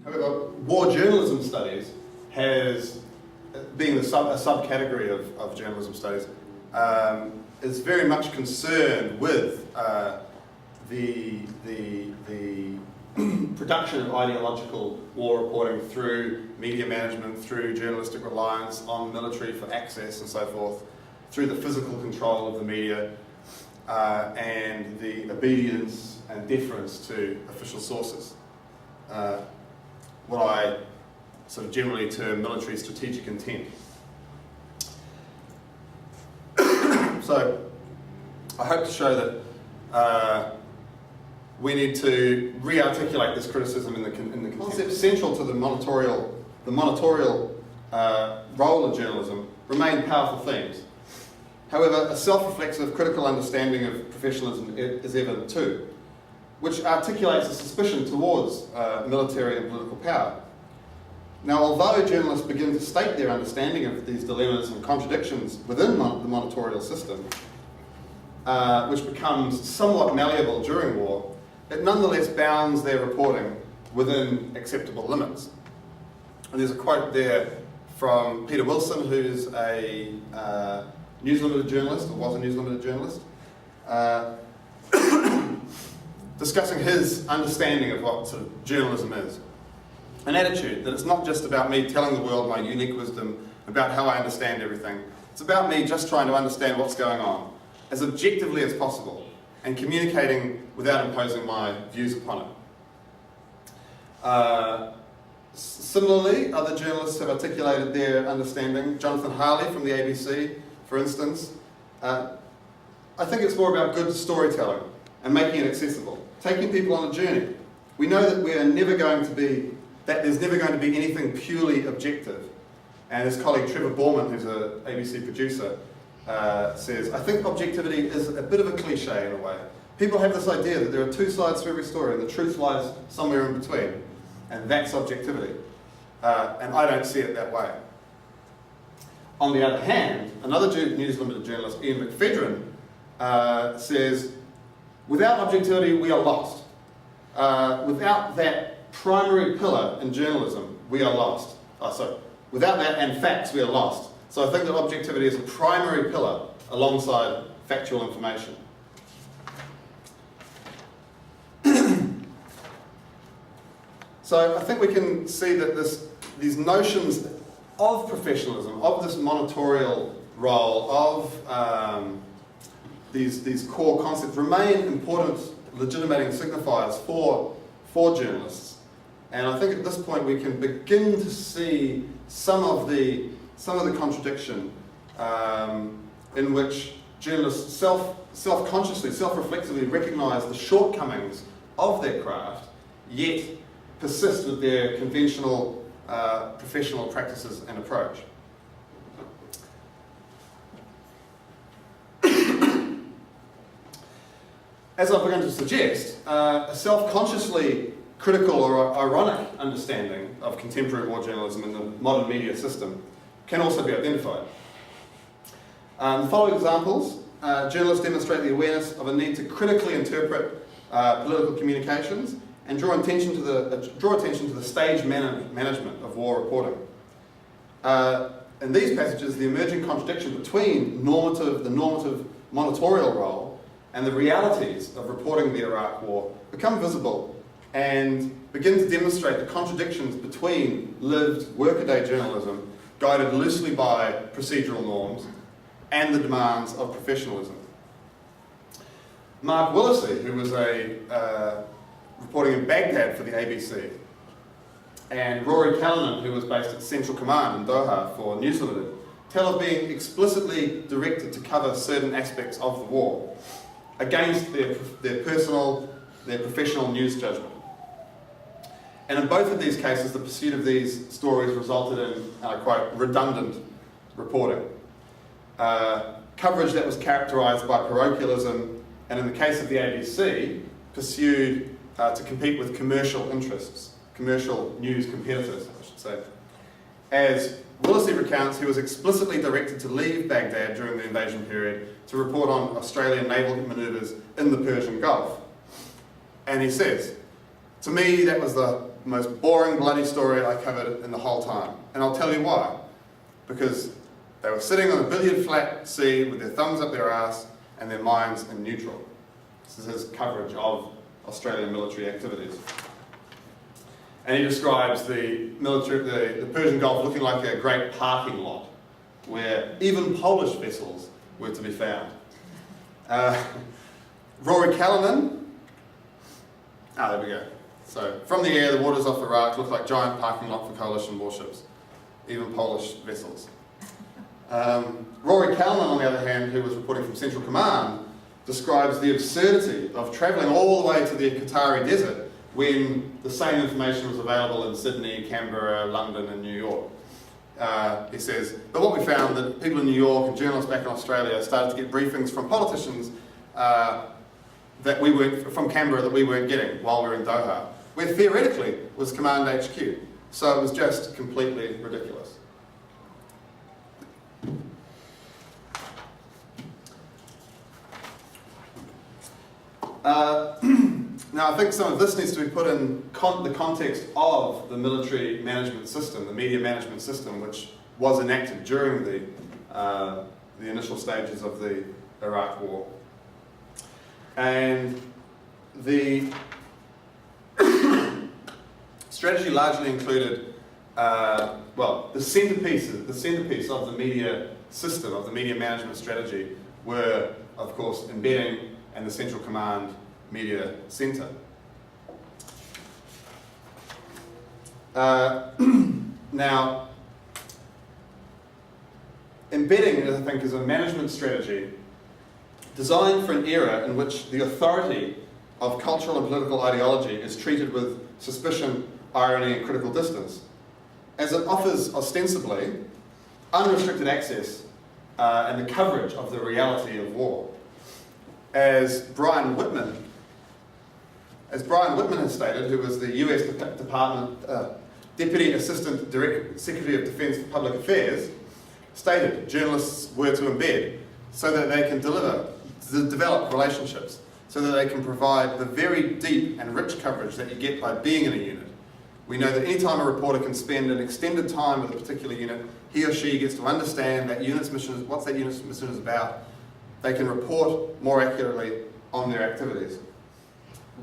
However, war journalism studies has, being a subcategory of journalism studies, is very much concerned with the production of ideological war reporting through media management, through journalistic reliance on military for access and so forth, through the physical control of the media, and the obedience and deference to official sources. What I sort of generally term military strategic intent. So I hope to show that we need to re-articulate this criticism in the concept central to the monitorial role of journalism remain powerful themes. However, a self-reflexive critical understanding of professionalism is evident too, which articulates a suspicion towards military and political power. Now, although journalists begin to state their understanding of these dilemmas and contradictions within the monitorial system, which becomes somewhat malleable during war, it nonetheless bounds their reporting within acceptable limits. And there's a quote there from Peter Wilson, who's a News Limited journalist, or was a News Limited journalist, discussing his understanding of what sort of journalism is. An attitude that it's not just about me telling the world my unique wisdom about how I understand everything. It's about me just trying to understand what's going on as objectively as possible and communicating without imposing my views upon it. Similarly, other journalists have articulated their understanding. Jonathan Harley from the ABC, for instance. I think it's more about good storytelling and making it accessible, taking people on a journey. We know that there's never going to be anything purely objective. And his colleague Trevor Borman, who's an ABC producer, says, I think objectivity is a bit of a cliche in a way. People have this idea that there are two sides to every story and the truth lies somewhere in between. And that's objectivity. And I don't see it that way. On the other hand, another News Limited journalist, Ian McPhedran, says, without objectivity, we are lost. Without that primary pillar in journalism, we are lost. Without that and facts, we are lost. So I think that objectivity is a primary pillar alongside factual information. So I think we can see that these notions of professionalism, of this monitorial role, of these core concepts remain important legitimating signifiers for journalists. And I think at this point we can begin to see some of the contradiction in which journalists self-consciously, self-reflexively recognise the shortcomings of their craft, yet persist with their conventional professional practices and approach. As I've begun to suggest, a self-consciously critical or ironic understanding of contemporary war journalism in the modern media system can also be identified. The following examples, journalists demonstrate the awareness of a need to critically interpret political communications and draw attention to the stage management of war reporting. In these passages, the emerging contradiction between the normative monitorial role and the realities of reporting the Iraq War become visible and begin to demonstrate the contradictions between lived workaday journalism, guided loosely by procedural norms, and the demands of professionalism. Mark Willesee, who was reporting in Baghdad for the ABC, and Rory Callanan, who was based at Central Command in Doha for News Limited, tell of being explicitly directed to cover certain aspects of the war against their professional news judgment. And in both of these cases, the pursuit of these stories resulted in, quote, redundant reporting. Coverage that was characterised by parochialism, and in the case of the ABC, pursued to compete with commercial interests, commercial news competitors, I should say. As Willesee recounts, he was explicitly directed to leave Baghdad during the invasion period to report on Australian naval manoeuvres in the Persian Gulf. And he says, to me, that was the the most boring bloody story I covered in the whole time. And I'll tell you why. Because they were sitting on a billiard-flat sea with their thumbs up their ass and their minds in neutral. This is his coverage of Australian military activities. And he describes the Persian Gulf looking like a great parking lot where even Polish vessels were to be found. Rory Callanan, there we go. So, from the air, the waters off Iraq look like giant parking lot for coalition warships, even Polish vessels. Rory Callanan, on the other hand, who was reporting from Central Command, describes the absurdity of travelling all the way to the Qatari desert when the same information was available in Sydney, Canberra, London and New York. He says, but what we found that people in New York and journalists back in Australia started to get briefings from politicians from Canberra that we weren't getting while we were in Doha, where theoretically was Command HQ. So it was just completely ridiculous. Now I think some of this needs to be put in the context of the military management system, the media management system, which was enacted during the initial stages of the Iraq War. And the strategy largely included, the centerpiece of the media system, of the media management strategy, were, of course, embedding and the Central Command Media Centre. Now, embedding, I think, is a management strategy designed for an era in which the authority of cultural and political ideology is treated with suspicion, irony, and critical distance, as it offers ostensibly unrestricted access and the coverage of the reality of war. As Brian Whitman has stated, who was the US Department Deputy Assistant Secretary of Defense for Public Affairs, stated journalists were to embed so that they can develop relationships, so that they can provide the very deep and rich coverage that you get by being in a unit. We know that any time a reporter can spend an extended time with a particular unit, he or she gets to understand that unit's mission, what that unit's mission is about. They can report more accurately on their activities.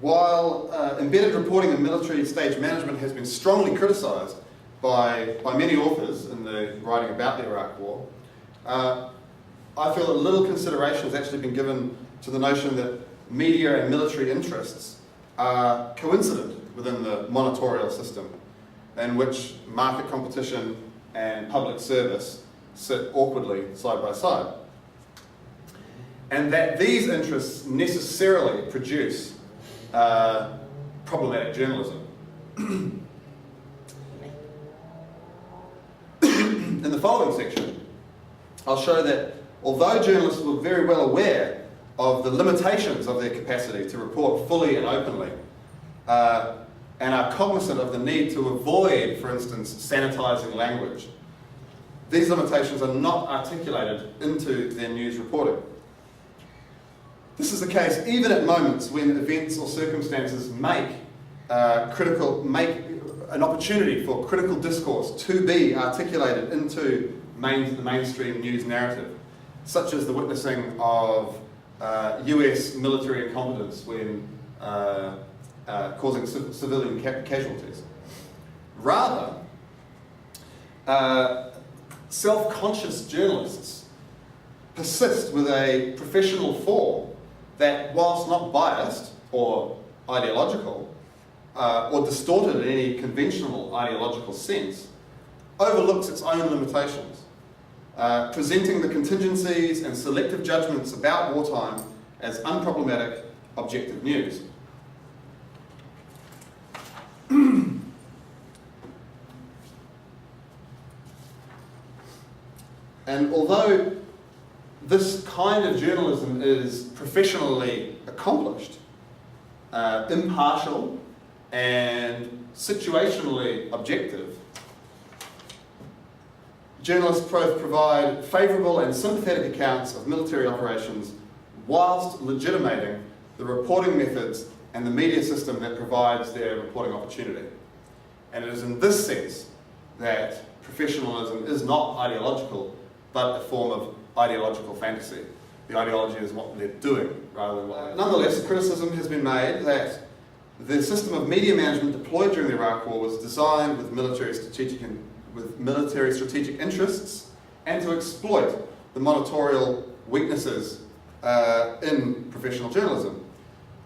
While embedded reporting in military stage management has been strongly criticised by many authors in the writing about the Iraq War, I feel that little consideration has actually been given to the notion that media and military interests are coincident within the monitorial system, in which market competition and public service sit awkwardly side by side. And that these interests necessarily produce problematic journalism. In the following section, I'll show that although journalists were very well aware of the limitations of their capacity to report fully and openly, and are cognizant of the need to avoid, for instance, sanitizing language, these limitations are not articulated into their news reporting. This is the case even at moments when events or circumstances make an opportunity for critical discourse to be articulated into the mainstream news narrative, such as the witnessing of US military incompetence when causing civilian casualties. Rather, self-conscious journalists persist with a professional form that, whilst not biased or ideological, or distorted in any conventional ideological sense, overlooks its own limitations, presenting the contingencies and selective judgments about wartime as unproblematic, objective news. And although this kind of journalism is professionally accomplished, impartial, and situationally objective, journalists both provide favourable and sympathetic accounts of military operations whilst legitimating the reporting methods and the media system that provides their reporting opportunity. And it is in this sense that professionalism is not ideological, but a form of ideological fantasy. The ideology is what they're doing rather than what they're doing. Nonetheless, criticism has been made that the system of media management deployed during the Iraq War was designed with military strategic interests and to exploit the monitorial weaknesses in professional journalism.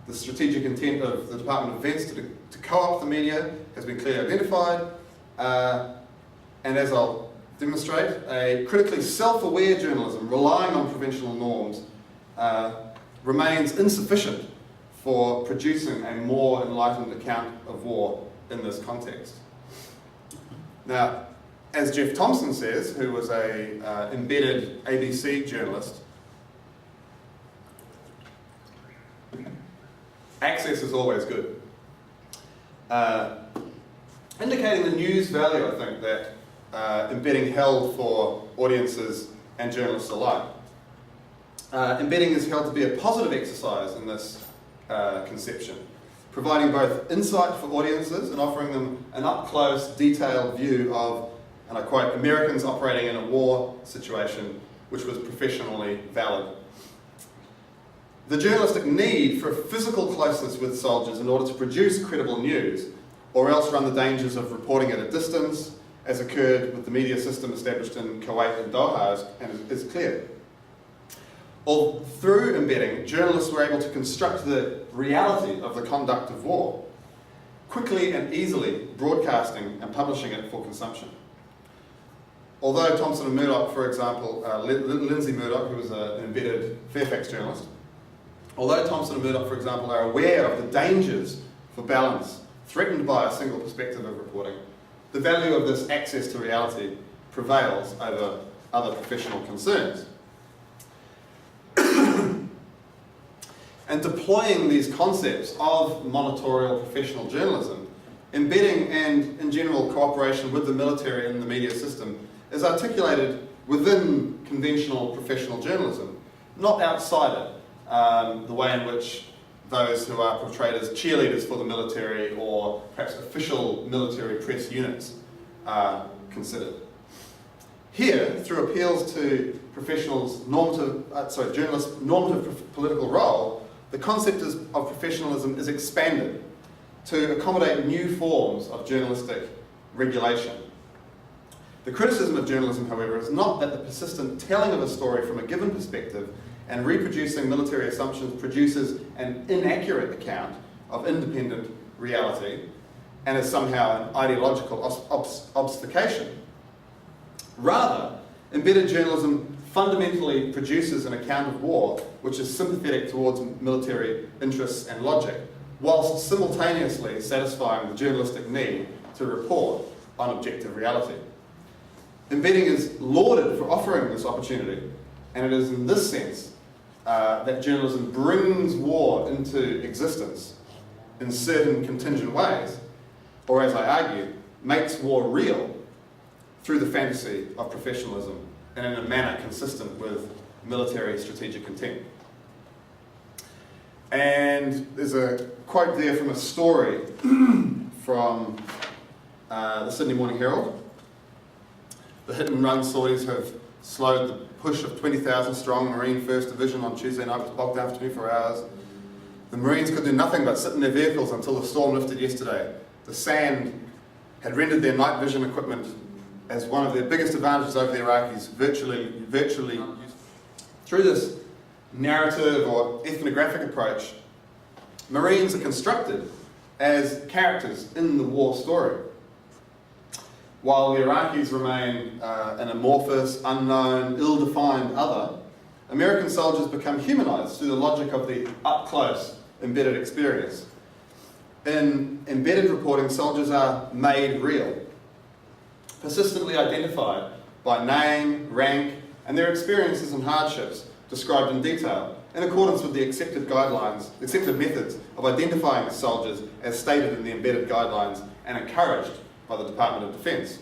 The strategic intent of the Department of Defence to co-opt the media has been clearly identified, and as I'll demonstrate, a critically self-aware journalism relying on conventional norms remains insufficient for producing a more enlightened account of war in this context. Now, as Jeff Thompson says, who was an embedded ABC journalist, access is always good. Indicating the news value, I think, that embedding held for audiences and journalists alike. Embedding is held to be a positive exercise in this conception, providing both insight for audiences and offering them an up-close, detailed view of, and I quote, Americans operating in a war situation which was professionally valid. The journalistic need for physical closeness with soldiers in order to produce credible news, or else run the dangers of reporting at a distance, as occurred with the media system established in Kuwait and Doha, is clear. All through embedding, journalists were able to construct the reality of the conduct of war, quickly and easily broadcasting and publishing it for consumption. Although Thompson and Murdoch, for example, Lindsay Murdoch, who was an embedded Fairfax journalist, although Thompson and Murdoch, for example, are aware of the dangers for balance threatened by a single perspective of reporting, the value of this access to reality prevails over other professional concerns. And deploying these concepts of monitorial professional journalism, embedding and, in general, cooperation with the military and the media system is articulated within conventional professional journalism, not outside it, the way in which those who are portrayed as cheerleaders for the military or perhaps official military press units are considered. Here, through appeals to journalists' normative political role, the concept of professionalism is expanded to accommodate new forms of journalistic regulation. The criticism of journalism, however, is not that the persistent telling of a story from a given perspective and reproducing military assumptions produces an inaccurate account of independent reality and is somehow an ideological obfuscation. Rather, embedded journalism fundamentally produces an account of war which is sympathetic towards military interests and logic, whilst simultaneously satisfying the journalistic need to report on objective reality. Embedding is lauded for offering this opportunity, and it is in this sense that journalism brings war into existence in certain contingent ways, or as I argue, makes war real through the fantasy of professionalism and in a manner consistent with military strategic intent. And there's a quote there from a story from the Sydney Morning Herald. The hit and run sorties have slowed the push of 20,000 strong Marine 1st Division on Tuesday night was bogged down for 24 hours. The Marines could do nothing but sit in their vehicles until the storm lifted yesterday. The sand had rendered their night vision equipment as one of their biggest advantages over the Iraqis, virtually useful. Through this narrative or ethnographic approach, Marines are constructed as characters in the war story. While the Iraqis remain an amorphous, unknown, ill-defined other, American soldiers become humanized through the logic of the up-close, embedded experience. In embedded reporting, soldiers are made real, persistently identified by name, rank, and their experiences and hardships described in detail, in accordance with the accepted methods of identifying soldiers as stated in the embedded guidelines and encouraged by the Department of Defence.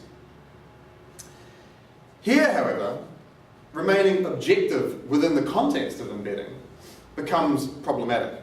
Here, however, remaining objective within the context of embedding becomes problematic.